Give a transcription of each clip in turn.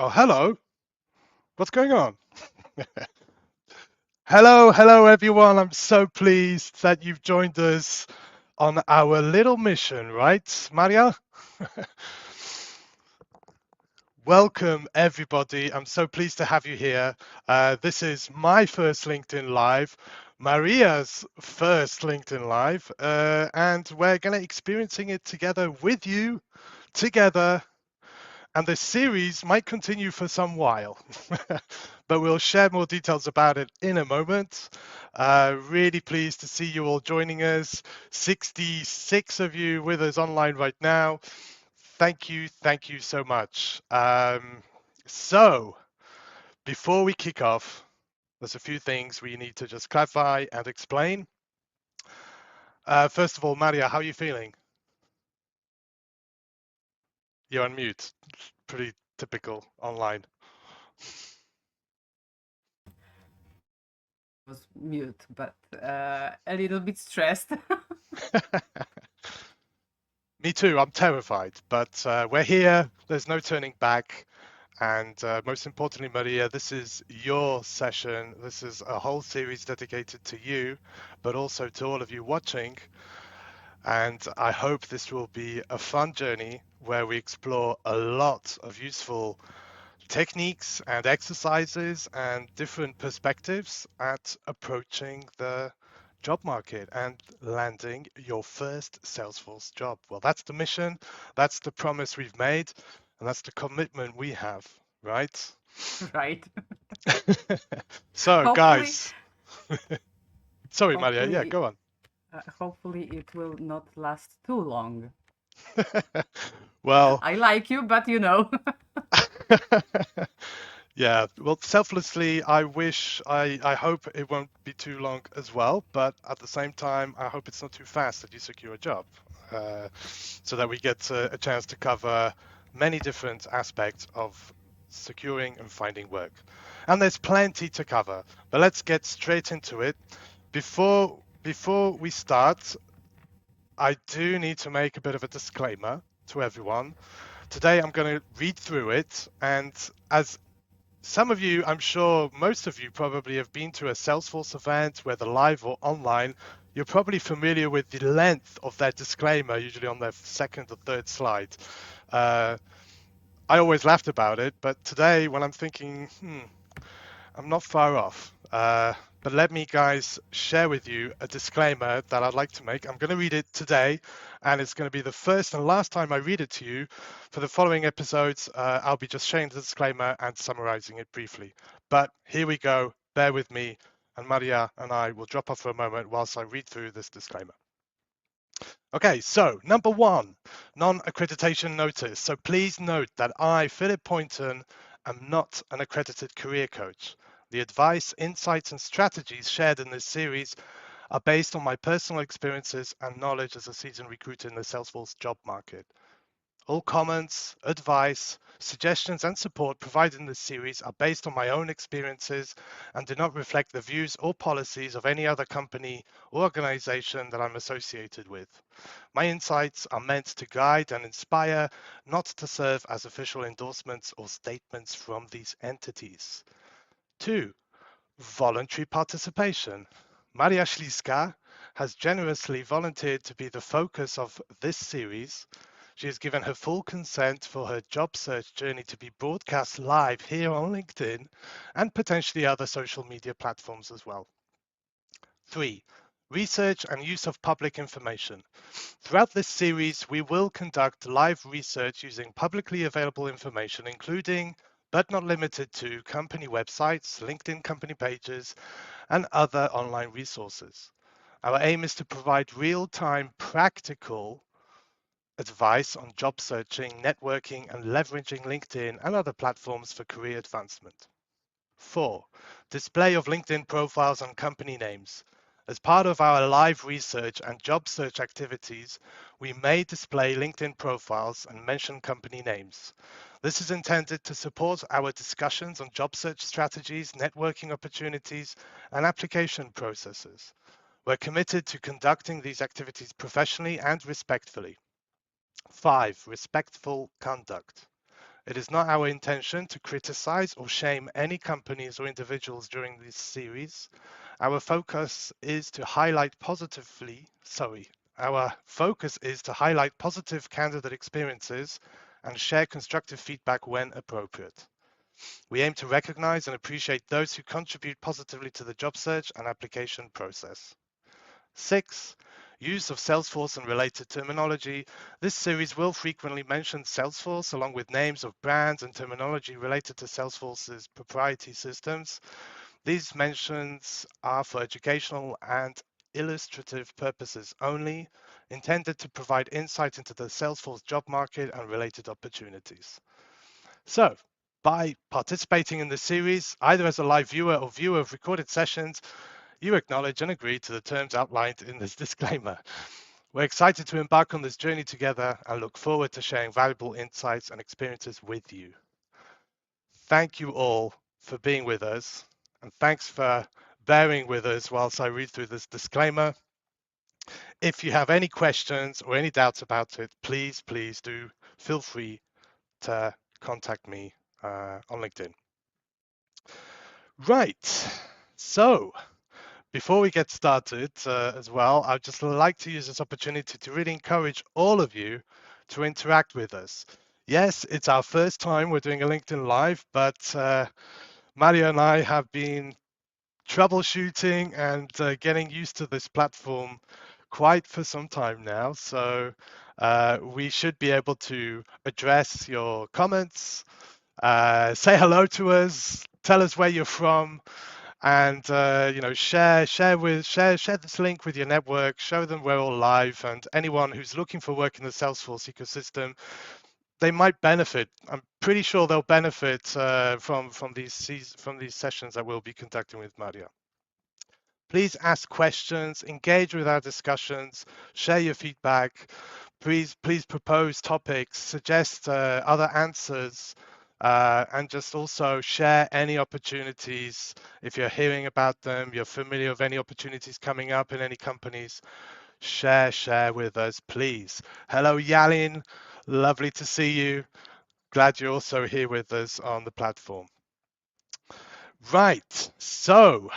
Oh, hello. What's going on? Hello, everyone. I'm so pleased that you've joined us on our little mission, right, Maria? Welcome, everybody. I'm so pleased to have you here. This is my first LinkedIn Live, Maria's first LinkedIn Live, and we're going to experiencing it together with you, together. And this series might continue for some while, but we'll share more details about it in a moment. Really pleased to see you all joining us. 66 of you with us online right now. Thank you so much. So, before we kick off, there's a few things we need to just clarify and explain. First of all, Maria, how are you feeling? You're on mute. Pretty typical online. Was mute, but a little bit stressed. Me too. I'm terrified, but we're here. There's no turning back. And most importantly, Maria, this is your session. This is a whole series dedicated to you, but also to all of you watching. And I hope this will be a fun journey where we explore a lot of useful techniques and exercises and different perspectives at approaching the job market and landing your first Salesforce job. Well, that's the mission, that's the promise we've made, and that's the commitment we have, right? Right. So, Hopefully, guys, sorry, Maria, yeah, hopefully, go on. hopefully it will not last too long. Well, I like you, but you know. yeah, well, selflessly, I hope it won't be too long as well, but at the same time, I hope it's not too fast that you secure a job, so that we get a chance to cover many different aspects of securing and finding work. And there's plenty to cover, but let's get straight into it. Before we start, I do need to make a bit of a disclaimer to everyone. Today, I'm going to read through it, and as some of you, I'm sure most of you probably have been to a Salesforce event, whether live or online. You're probably familiar with the length of that disclaimer, usually on the second or third slide. Uh, I always laughed about it, but today when I'm thinking, I'm not far off. But let me, guys, share with you a disclaimer that I'd like to make. I'm going to read it today, and it's going to be the first and last time I read it to you. For the following episodes, I'll be just sharing the disclaimer and summarizing it briefly. But here we go. Bear with me, and Maria and I will drop off for a moment whilst I read through this disclaimer. Okay, so number one, non-accreditation notice. So please note that I, Phillip Poynton, am not an accredited career coach. The advice, insights, and strategies shared in this series are based on my personal experiences and knowledge as a seasoned recruiter in the Salesforce job market. All comments, advice, suggestions, and support provided in this series are based on my own experiences and do not reflect the views or policies of any other company or organization that I'm associated with. My insights are meant to guide and inspire, not to serve as official endorsements or statements from these entities. 2. Voluntary participation. Maria Śliska has generously volunteered to be the focus of this series. She has given her full consent for her job search journey to be broadcast live here on LinkedIn and potentially other social media platforms as well. 3. Research and use of public information. Throughout this series, we will conduct live research using publicly available information, including but not limited to company websites, LinkedIn company pages, and other online resources. Our aim is to provide real-time practical advice on job searching, networking, and leveraging LinkedIn and other platforms for career advancement. 4. Display of LinkedIn profiles and company names. As part of our live research and job search activities, we may display LinkedIn profiles and mention company names. This is intended to support our discussions on job search strategies, networking opportunities, and application processes. We're committed to conducting these activities professionally and respectfully. 5. Respectful conduct. It is not our intention to criticize or shame any companies or individuals during this series. Our focus is to highlight our focus is to highlight positive candidate experiences and share constructive feedback when appropriate. We aim to recognize and appreciate those who contribute positively to the job search and application process. 6. Use of Salesforce and related terminology. This series will frequently mention Salesforce along with names of brands and terminology related to Salesforce's proprietary systems. These mentions are for educational and illustrative purposes only, intended to provide insight into the Salesforce job market and related opportunities. So, by participating in the series, either as a live viewer or viewer of recorded sessions, you acknowledge and agree to the terms outlined in this disclaimer. We're excited to embark on this journey together and look forward to sharing valuable insights and experiences with you. Thank you all for being with us, and thanks for bearing with us whilst I read through this disclaimer. If you have any questions or any doubts about it, please do feel free to contact me on LinkedIn. Right, so before we get started as well, I'd just like to use this opportunity to really encourage all of you to interact with us. Yes, it's our first time we're doing a LinkedIn Live, but Mario and I have been troubleshooting and getting used to this platform quite for some time now. So we should be able to address your comments, say hello to us, tell us where you're from, and share this link with your network, show them we're all live, and anyone who's looking for work in the Salesforce ecosystem, they might benefit. I'm pretty sure they'll benefit from these sessions that we'll be conducting with Maria. Please ask questions, engage with our discussions, share your feedback. Please propose topics, suggest other answers, and just also share any opportunities. If you're hearing about them, you're familiar with any opportunities coming up in any companies, share with us, please. Hello, Yalin. Lovely to see you. Glad you're also here with us on the platform. Right, so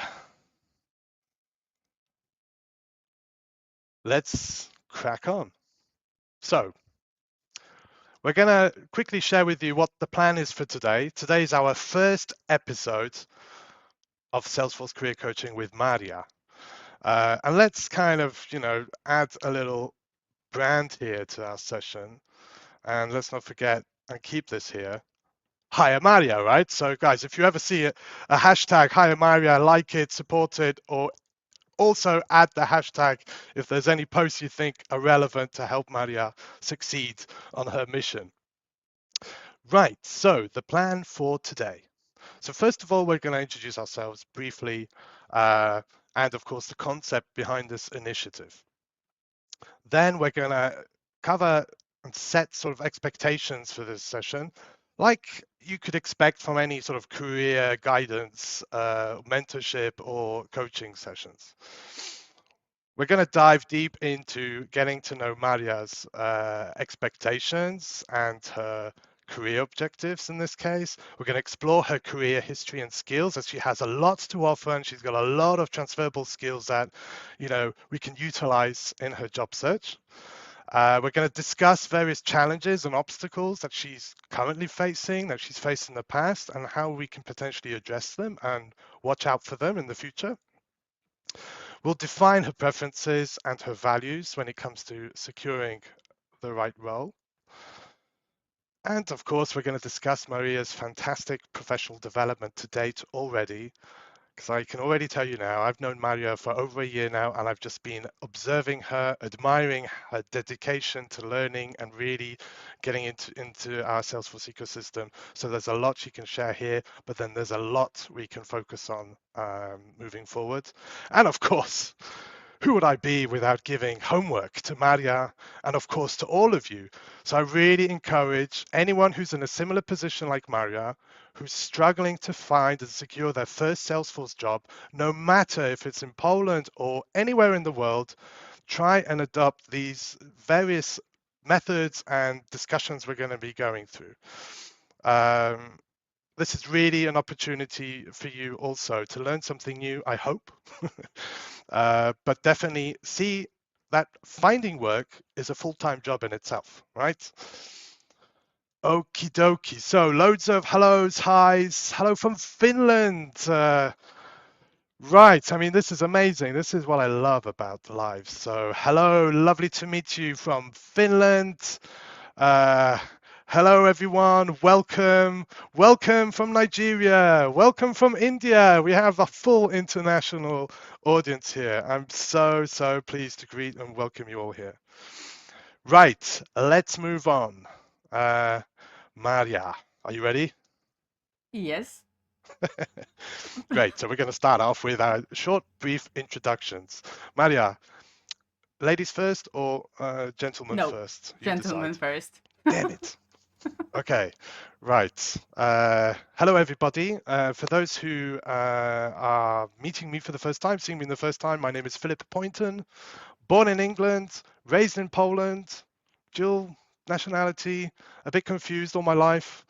let's crack on. So we're going to quickly share with you what the plan is for today. Today is our first episode of Salesforce Career Coaching with Maria. And let's kind of, add a little brand here to our session. And let's not forget and keep this here. Hire Maria, right? So guys, if you ever see a hashtag Hire Maria, like it, support it, or also add the hashtag if there's any posts you think are relevant to help Maria succeed on her mission. Right, so the plan for today. So first of all, we're going to introduce ourselves briefly, and of course the concept behind this initiative. Then we're going to cover and set sort of expectations for this session, like you could expect from any sort of career guidance, mentorship, or coaching sessions. We're going to dive deep into getting to know Maria's expectations and her career objectives in this case. We're going to explore her career history and skills, as she has a lot to offer and she's got a lot of transferable skills that, we can utilize in her job search. We're going to discuss various challenges and obstacles that she's currently facing, that she's faced in the past, and how we can potentially address them and watch out for them in the future. We'll define her preferences and her values when it comes to securing the right role. And of course, we're going to discuss Maria's fantastic professional development to date already, because I can already tell you now, I've known Maria for over a year now, and I've just been observing her, admiring her dedication to learning and really getting into our Salesforce ecosystem. So there's a lot she can share here, but then there's a lot we can focus on moving forward. And of course, who would I be without giving homework to Maria and of course to all of you? So I really encourage anyone who's in a similar position like Maria, who's struggling to find and secure their first Salesforce job, no matter if it's in Poland or anywhere in the world, try and adopt these various methods and discussions we're going to be going through. Um, this is really an opportunity for you also to learn something new, I hope. But definitely see that finding work is a full-time job in itself, right? Okie dokie. So loads of hellos, highs. Hello from Finland. Right. I mean, this is amazing. This is what I love about live. So hello, lovely to meet you from Finland. Uh, Hello, everyone. Welcome. Welcome from Nigeria. Welcome from India. We have a full international audience here. I'm so, so pleased to greet and welcome you all here. Right. Let's move on. Uh, Maria, are you ready? Yes. Great. So we're going to start off with our short, brief introductions. Maria, ladies first or gentlemen No, first? You gentlemen decide. first. Damn it. Okay, right. Hello, everybody. For those who are meeting me for the first time, seeing me the first time, my name is Phillip Poynton, born in England, raised in Poland, dual nationality, a bit confused all my life.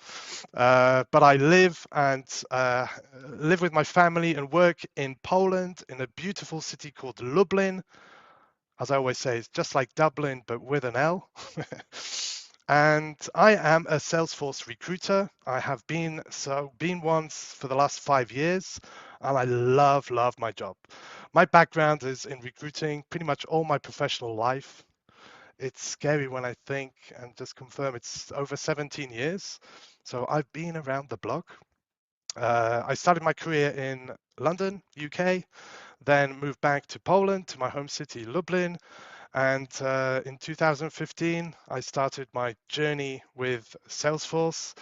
But I live with my family and work in Poland in a beautiful city called Lublin. As I always say, it's just like Dublin, but with an L. And I am a Salesforce recruiter. I have been once for the last 5 years, and I love my job. My background is in recruiting pretty much all my professional life. It's scary when I think and just confirm it's over 17 years. So I've been around the block. I started my career in London, UK, then moved back to Poland, to my home city, Lublin, and in 2015, I started my journey with Salesforce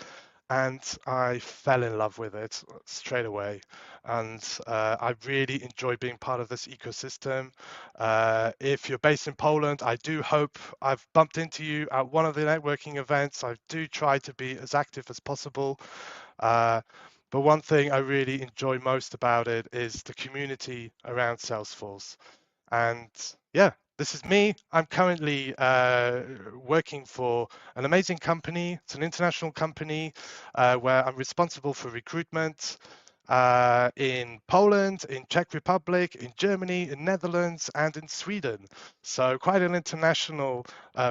and I fell in love with it straight away. And I really enjoy being part of this ecosystem. If you're based in Poland, I do hope I've bumped into you at one of the networking events. I do try to be as active as possible. Uh, but one thing I really enjoy most about it is the community around Salesforce. And yeah, this is me. I'm currently working for an amazing company. It's an international company where I'm responsible for recruitment in Poland, in Czech Republic, in Germany, in Netherlands, and in Sweden. So quite an international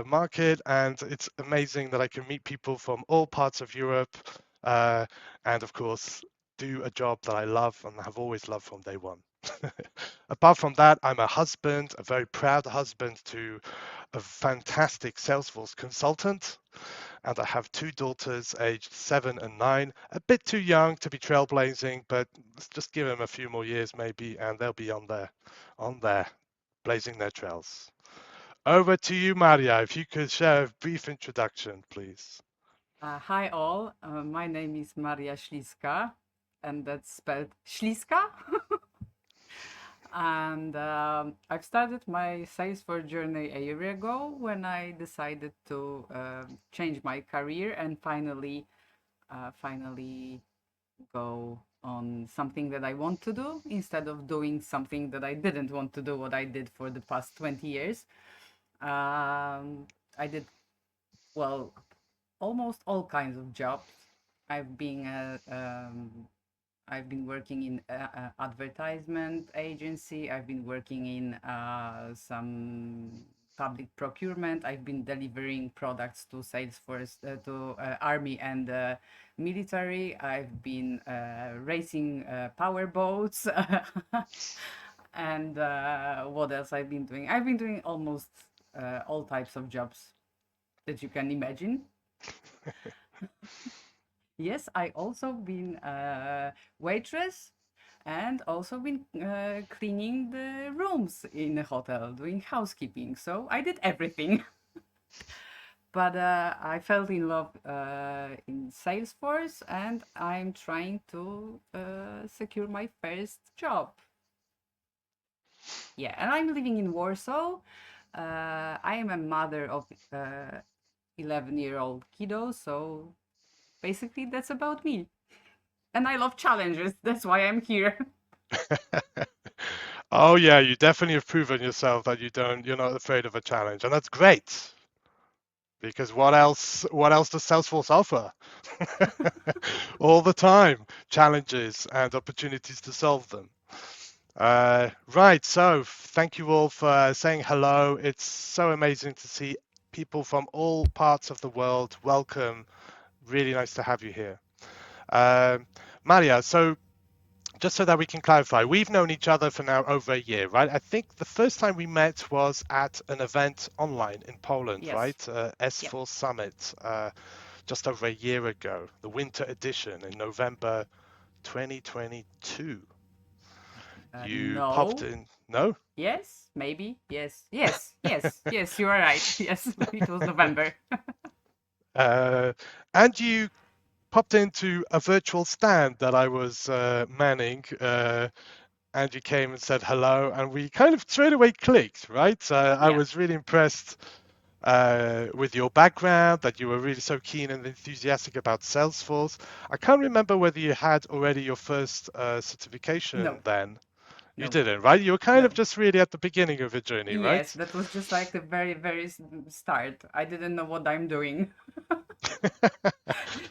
market, and it's amazing that I can meet people from all parts of Europe, uh, and of course, do a job that I love and have always loved from day one. Apart from that, I'm a husband, a very proud husband to a fantastic Salesforce consultant. And I have two daughters aged 7 and 9, a bit too young to be trailblazing, but let's just give them a few more years maybe, and they'll be on there, blazing their trails. Over to you, Maria. If you could share a brief introduction, please. Hi all. My name is Maria Śliska, and that's spelled Śliska. And I've started my Salesforce journey a year ago when I decided to change my career and finally go on something that I want to do instead of doing something that I didn't want to do, what I did for the past 20 years. I did, well, almost all kinds of jobs. I've been I've been working in advertisement agency. I've been working in some public procurement. I've been delivering products to Salesforce, to army and military. I've been racing power boats. And what else I've been doing? I've been doing almost all types of jobs that you can imagine. Yes, I also been a waitress and also been cleaning the rooms in a hotel, doing housekeeping. So I did everything. But I fell in love in Salesforce, and I'm trying to secure my first job. Yeah, and I'm living in Warsaw. I am a mother of 11-year-old kiddo, so basically that's about me. And I love challenges. That's why I'm here. Oh yeah, you definitely have proven yourself that you're not afraid of a challenge, and that's great. because what else does Salesforce offer? All the time, challenges and opportunities to solve them. Right, so thank you all for saying hello. It's so amazing to see people from all parts of the world. Welcome. Really nice to have you here. Um, Maria, so just so that we can clarify, we've known each other for now over a year, right? I think the first time we met was at an event online in Poland, Yes. right? Yeah. S4 Summit, just over a year ago, the winter edition in November 2022. You popped No. in, no? Yes. Maybe. Yes. Yes. Yes. Yes. You are right. Yes. It was November. uh, and you popped into a virtual stand that I was manning. And you came and said hello, and we kind of straight away clicked, right? I Yeah. was really impressed with your background, that you were really so keen and enthusiastic about Salesforce. I can't remember whether you had already your first certification No. then. You No. didn't, right? You were kind of No. just really at the beginning of your journey, Yes, right? that was just like the very, very start. I didn't know what I'm doing.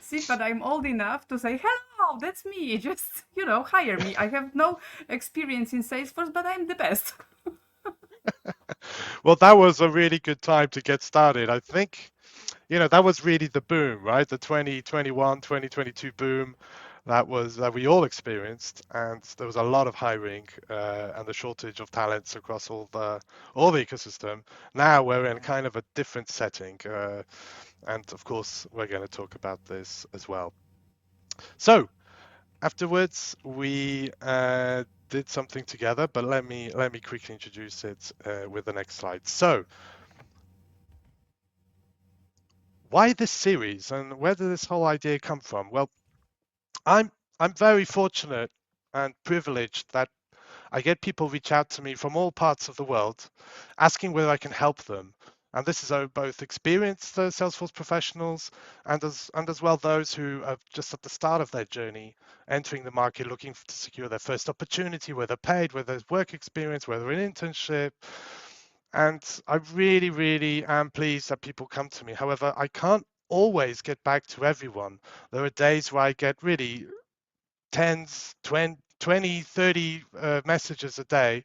See, but I'm old enough to say, hello, that's me. Just, hire me. I have no experience in Salesforce, but I'm the best. Well, that was a really good time to get started. I think, that was really the boom, right? The 2021, 2022 boom that we all experienced, and there was a lot of hiring and the shortage of talents across all the ecosystem. Now we're in Yeah. kind of a different setting, and of course we're going to talk about this as well. So afterwards we did something together, but let me quickly introduce it with the next slide. So why this series and where did this whole idea come from? Well, I'm I'm very fortunate and privileged that I get people reach out to me from all parts of the world asking whether I can help them. And this is both experienced Salesforce professionals and as well those who are just at the start of their journey, entering the market, looking to secure their first opportunity, whether paid, whether it's work experience, whether an internship. And I really, really am pleased that people come to me. However, I can't always get back to everyone. There are days where I get really tens, 20, 30 messages a day.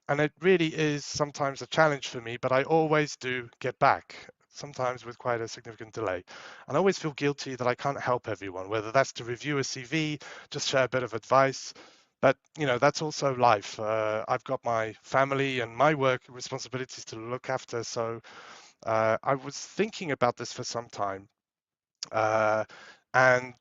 And it really is sometimes a challenge for me, but I always do get back, sometimes with quite a significant delay. And I always feel guilty that I can't help everyone, whether that's to review a CV, just share a bit of advice. But that's also life. I've got my family and my work responsibilities to look after. So I was thinking about this for some time. Uh, and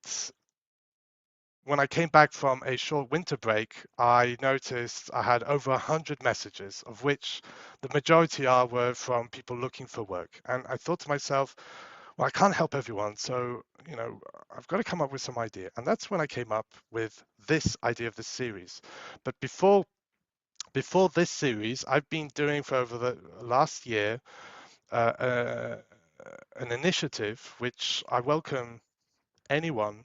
when I came back from a short winter break, I noticed I had over 100 messages, of which the majority were from people looking for work. And I thought to myself, well, I can't help everyone, so I've got to come up with some idea. And that's when I came up with this idea of this series. But before this series, I've been doing for over the last year uh, uh, an initiative which I welcome anyone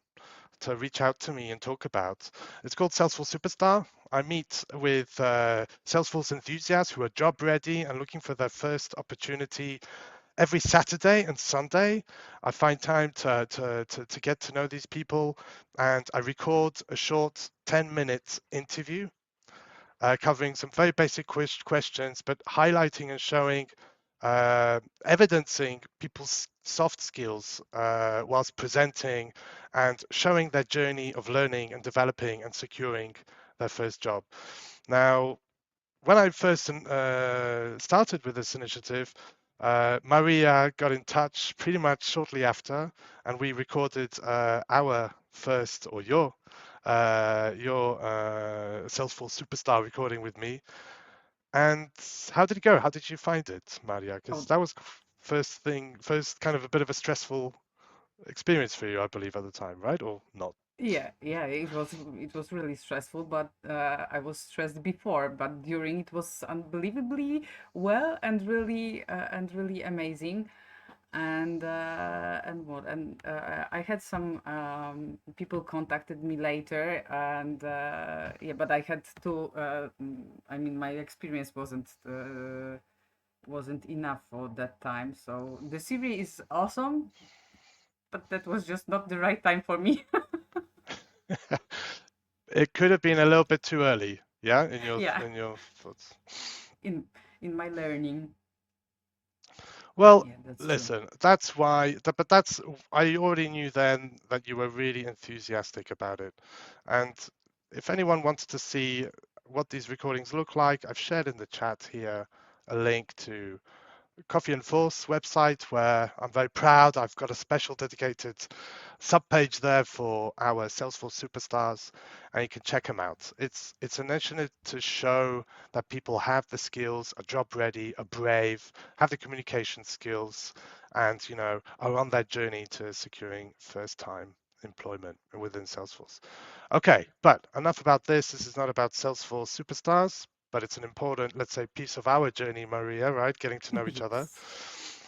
to reach out to me and talk about. It's called Salesforce Superstar. I meet with Salesforce enthusiasts who are job ready and looking for their first opportunity every Saturday and Sunday. I find time to get to know these people, and I record a short 10-minute interview covering some very basic questions, but highlighting and showing, evidencing people's soft skills whilst presenting and showing their journey of learning and developing and securing their first job. Now, when I first started with this initiative, Maria got in touch pretty much shortly after, and we recorded our first, or your Salesforce Superstar recording with me. And how did it go? How did you find it, Maria? Because Oh, that was first kind of a bit of a stressful experience for you, I believe, at the time, right? Or not? yeah, yeah, it was really stressful, but I was stressed before, but during it was unbelievably well and really amazing. And I had some people contacted me later, and yeah, but I had to. I mean, my experience wasn't. wasn't enough for that time. So the CV is awesome, but that was just not the right time for me. It could have been a little bit too early, yeah, Yeah, in your thoughts. in in my learning. Well, Yeah, that's true. listen, that's why, but that's, I already knew then that you were really enthusiastic about it. And if anyone wants to see what these recordings look like, I've shared in the chat here a link to Coffee and Force website where I'm very proud. I've got a special dedicated subpage there for our Salesforce superstars, and you can check them out. It's an initiative to show that people have the skills, are job ready, are brave, have the communication skills, and are on their journey to securing first time employment within Salesforce. Okay, but enough about this. This is not about Salesforce superstars, but it's an important, let's say, piece of our journey, Maria, right? Getting to know each other. Yes.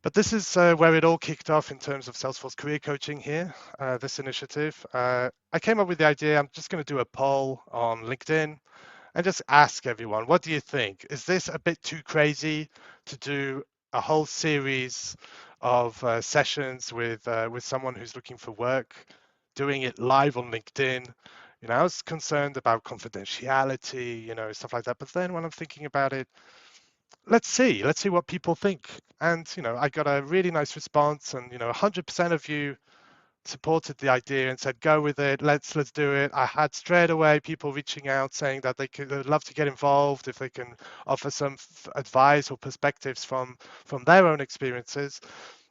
But this is where it all kicked off in terms of Salesforce career coaching here, this initiative. I came up with the idea, I'm just going to do a poll on LinkedIn and just ask everyone, what do you think? Is this a bit too crazy to do a whole series of sessions with someone who's looking for work, doing it live on LinkedIn? I was concerned about confidentiality, stuff like that. But then when I'm thinking about it, let's see what people think. And I got a really nice response, and 100% of you supported the idea and said go with it, let's do it. I had straight away people reaching out saying that they'd love to get involved if they can offer some advice or perspectives from their own experiences.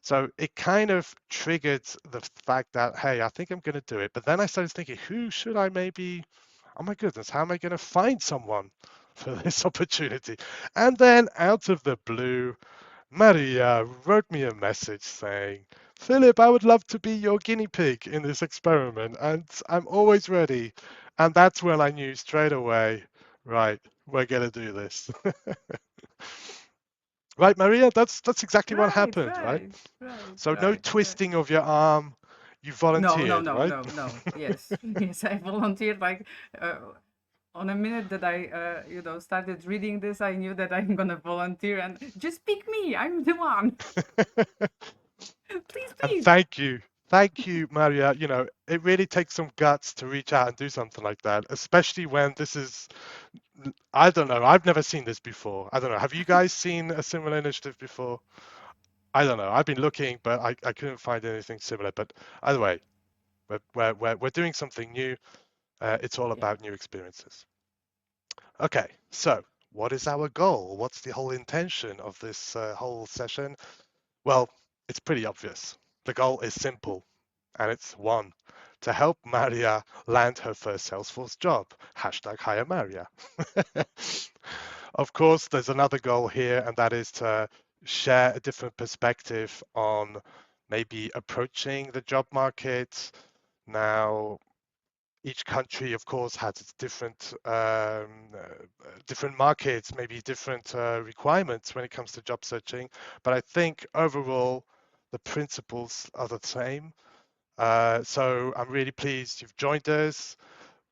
So it kind of triggered the fact that, hey, I think I'm going to do it. But then I started thinking, who should I maybe, oh my goodness, how am I going to find someone for this opportunity? And then out of the blue, Maria wrote me a message saying, Philip, I would love to be your guinea pig in this experiment, and I'm always ready. And that's when I knew straight away, right, we're going to do this. Right, Maria? That's exactly what Right, happened, right? right, right, So no right, right. twisting of your arm. You No, no, volunteered, no, right? no, no. Yes, yes. I volunteered like on a minute that I, started reading this. I knew that I'm gonna volunteer and just pick me. I'm the one. Please, And please. thank you, Maria. It really takes some guts to reach out and do something like that, especially when this is, I don't know, I've never seen this before. I don't know. Have you guys seen a similar initiative before? I don't know. I've been looking, but I couldn't find anything similar. But either way, we're doing something new. It's all Yeah, about new experiences. Okay, so what is our goal? What's the whole intention of this whole session? Well, it's pretty obvious. The goal is simple, and it's one, to help Maria land her first Salesforce job. Hashtag hire Maria. Of course, there's another goal here, and that is to share a different perspective on maybe approaching the job market. Now, each country, of course, has its different markets, maybe different requirements when it comes to job searching. But I think overall, the principles are the same. So I'm really pleased you've joined us.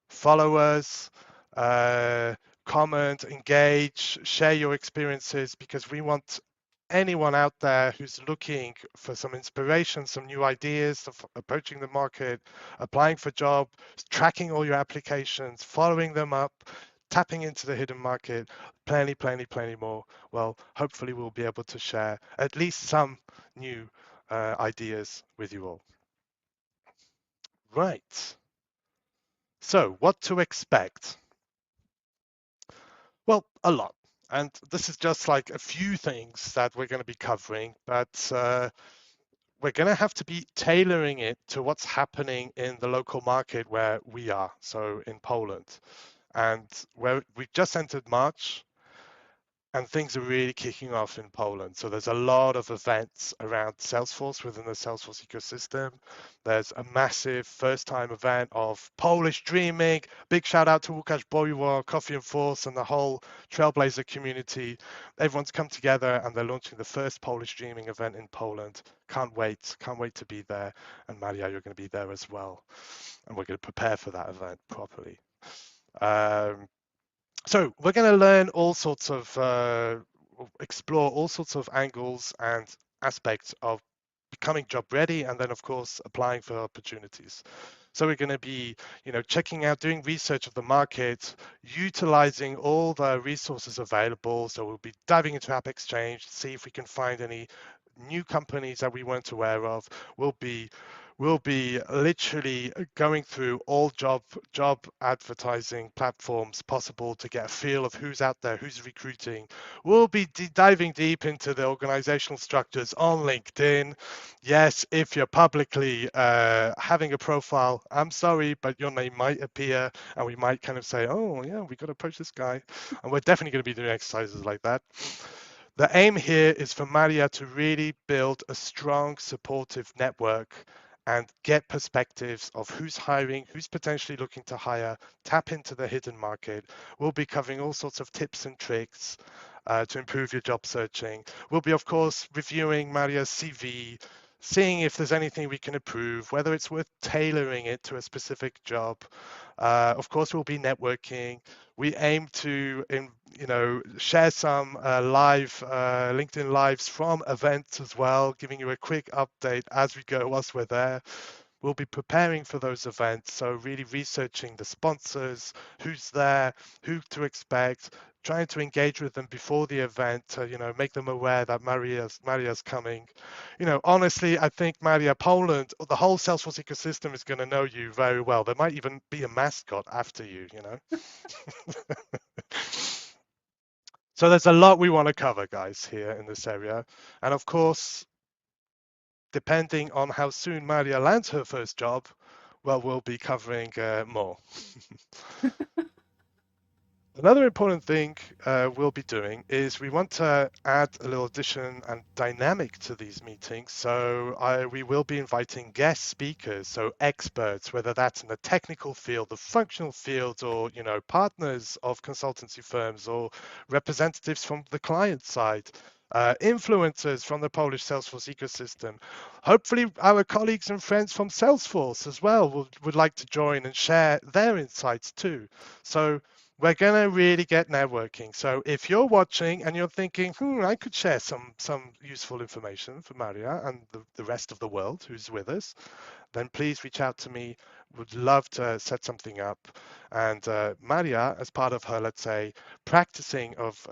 Follow us, uh, comment, engage, share your experiences, because we want anyone out there who's looking for some inspiration, some new ideas of approaching the market, applying for jobs, tracking all your applications, following them up, tapping into the hidden market, plenty more. Well, hopefully we'll be able to share at least some new ideas with you all. Right. So what to expect? Well, a lot. And this is just like a few things that we're going to be covering, but we're going to have to be tailoring it to what's happening in the local market where we are, so in Poland. And where we've just entered March, and things are really kicking off in Poland. So there's a lot of events around Salesforce within the Salesforce ecosystem. There's a massive first-time event of Polish Dreaming. Big shout out to Łukasz Boiwo, Coffee and Force, and the whole Trailblazer community. Everyone's come together and they're launching the first Polish Dreaming event in Poland. Can't wait to be there. And Maria, you're going to be there as well. And we're going to prepare for that event properly. Um, so we're going to learn all sorts of explore all sorts of angles and aspects of becoming job ready, and then of course applying for opportunities. So we're going to be, checking out, doing research of the market, utilizing all the resources available. So we'll be diving into App Exchange, see if we can find any new companies that we weren't aware of. We'll be literally going through all job advertising platforms possible to get a feel of who's out there, who's recruiting. We'll be diving deep into the organizational structures on LinkedIn. Yes, if you're publicly having a profile, I'm sorry, but your name might appear, and we might kind of say, oh yeah, we got to approach this guy, and we're definitely going to be doing exercises like that. The aim here is for Maria to really build a strong, supportive network and get perspectives of who's hiring, who's potentially looking to hire, tap into the hidden market. We'll be covering all sorts of tips and tricks to improve your job searching. We'll be, of course, reviewing Maria's CV, seeing if there's anything we can improve, whether it's worth tailoring it to a specific job. Of course, we'll be networking. We aim to, share some live LinkedIn lives from events as well, giving you a quick update as we go whilst we're there. We'll be preparing for those events, so really researching the sponsors, who's there, who to expect, trying to engage with them before the event to, make them aware that Maria's coming. Honestly, I think Maria, Poland, the whole Salesforce ecosystem is going to know you very well. There might even be a mascot after you. So there's a lot we want to cover, guys, here in this area. And of course, depending on how soon Maria lands her first job, well, we'll be covering more. Another important thing we'll be doing is we want to add a little addition and dynamic to these meetings. So we will be inviting guest speakers, so experts, whether that's in the technical field, the functional field, or partners of consultancy firms or representatives from the client side. Influencers from the Polish Salesforce ecosystem. Hopefully, our colleagues and friends from Salesforce as well would like to join and share their insights too. So we're going to really get networking. So if you're watching and you're thinking, I could share some useful information for Maria and the rest of the world who's with us, then please reach out to me. Would love to set something up. And Maria, as part of her, let's say, practicing of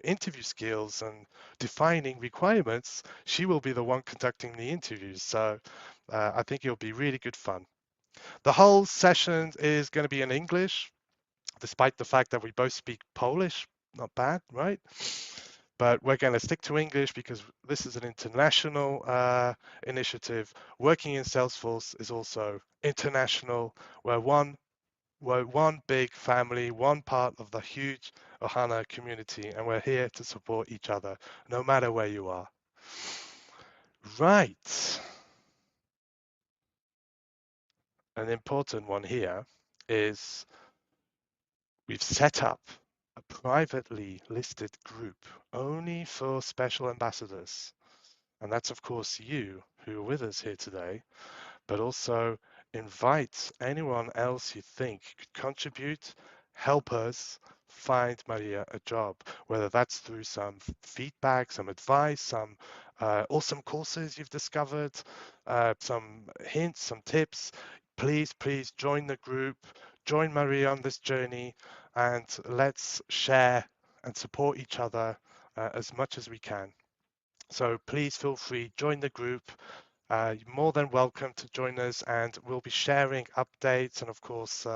interview skills and defining requirements, she will be the one conducting the interviews. So I think it'll be really good fun. The whole session is going to be in English, despite the fact that we both speak Polish. Not bad, right? But we're going to stick to English because this is an international initiative. Working in Salesforce is also international. We're one big family, one part of the huge Ohana community, and we're here to support each other, no matter where you are. Right. An important one here is we've set up a privately listed group only for special ambassadors. And that's, of course, you who are with us here today, but also invite anyone else you think could contribute, help us find Maria a job, whether that's through some feedback, some advice, some awesome courses you've discovered, some hints, some tips. Please join the group, join Maria on this journey, and let's share and support each other as much as we can. So please feel free, join the group. You're more than welcome to join us, and we'll be sharing updates, and of course,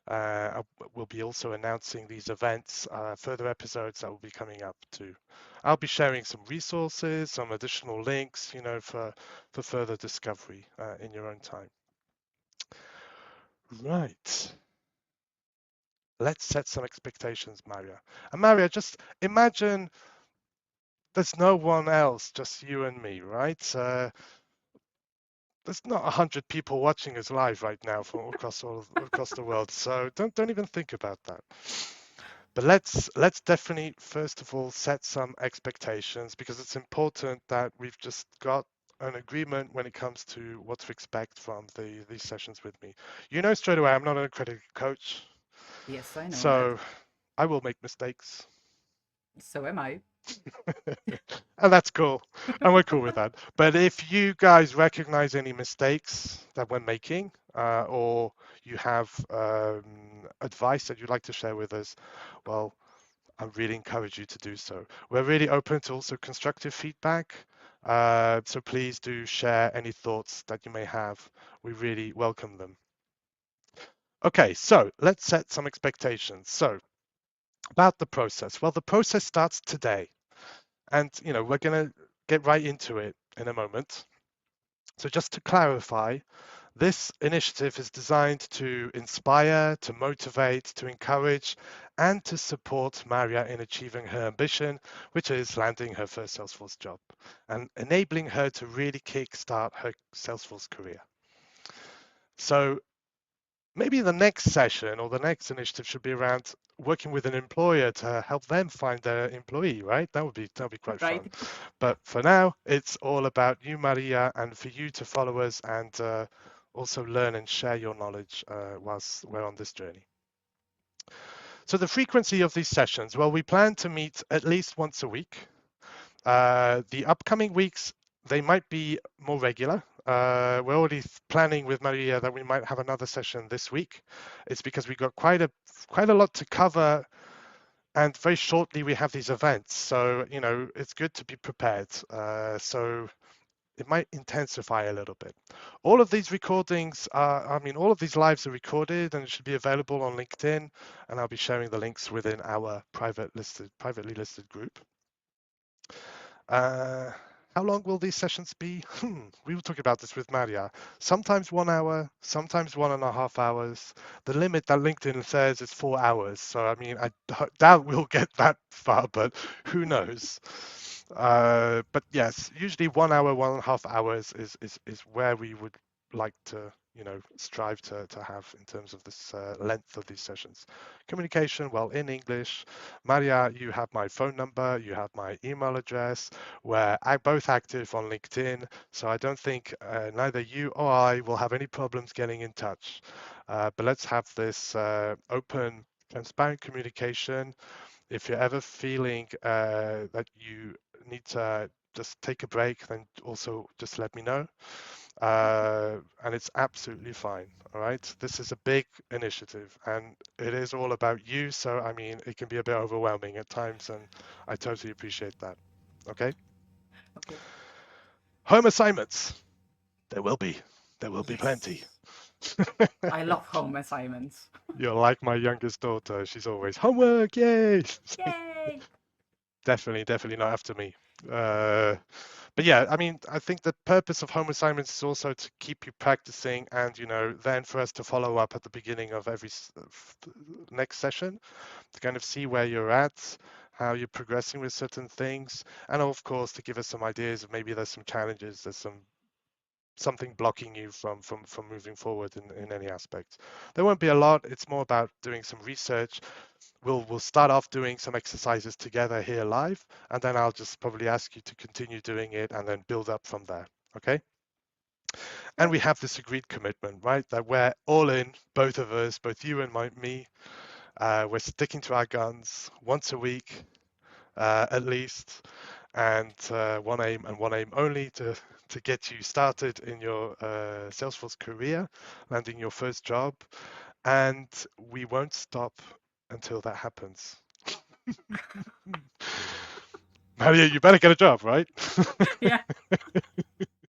we'll be also announcing these events, further episodes that will be coming up too. I'll be sharing some resources, some additional links, for further discovery in your own time. Right. Let's set some expectations, Maria. And Maria, just imagine there's no one else, just you and me, right? There's not 100 people watching us live right now from across the world, so don't even think about that. But let's definitely first of all set some expectations, because it's important that we've just got an agreement when it comes to what to expect from these sessions with me. Straight away I'm not an accredited coach, Yes, I know that. so I will make mistakes. So am I. And that's cool. And we're cool with that. But if you guys recognize any mistakes that we're making, or you have advice that you'd like to share with us, well, I really encourage you to do so. We're really open to also constructive feedback. So please do share any thoughts that you may have. We really welcome them. Okay, so let's set some expectations. So about the process. Well, the process starts today. And, we're going to get right into it in a moment. So just to clarify, this initiative is designed to inspire, to motivate, to encourage, and to support Maria in achieving her ambition, which is landing her first Salesforce job and enabling her to really kickstart her Salesforce career. So maybe the next session or the next initiative should be around working with an employer to help them find their employee, right? That'd be quite fun. Right. But for now, it's all about you, Maria, and for you to follow us and also learn and share your knowledge whilst we're on this journey. So the frequency of these sessions, well, we plan to meet at least once a week. The upcoming weeks, they might be more regular. We're already planning with Maria that we might have another session this week. It's because we got quite a lot to cover, and very shortly we have these events. So it's good to be prepared. So it might intensify a little bit. All of these recordings all of these lives are recorded and it should be available on LinkedIn, and I'll be sharing the links within our privately listed group. How long will these sessions be? We were talking about this with Maria. Sometimes 1 hour, sometimes 1.5 hours. The limit that LinkedIn says is 4 hours. So, I doubt we'll get that far, but who knows? But yes, usually 1 hour, 1.5 hours is where we would like to strive to have in terms of this length of these sessions. Communication, well, in English. Maria, you have my phone number, you have my email address. We're both active on LinkedIn, so I don't think neither you or I will have any problems getting in touch. But let's have this open, transparent communication. If you're ever feeling that you need to just take a break, then also just let me know. And it's absolutely fine. All right. This is a big initiative and it is all about you. So, it can be a bit overwhelming at times, and I totally appreciate that. Okay. Okay. Home assignments. There will be. There will be plenty. Yes. I love home assignments. You're like my youngest daughter. She's always homework. Yay. Yay! Definitely not after me. But yeah, I think the purpose of home assignments is also to keep you practicing, and then for us to follow up at the beginning of every next session to kind of see where you're at, how you're progressing with certain things, and of course to give us some ideas of maybe there's some challenges, there's something blocking you from moving forward in any aspect. There won't be a lot. It's more about doing some research. We'll start off doing some exercises together here live, and then I'll just probably ask you to continue doing it and then build up from there. Okay? And Yep. we have this agreed commitment, right? That we're all in, both of us, both you and me. We're sticking to our guns once a week, at least, and one aim only to get you started in your Salesforce career, landing your first job, and we won't stop until that happens. Maria, you better get a job, right? Yeah.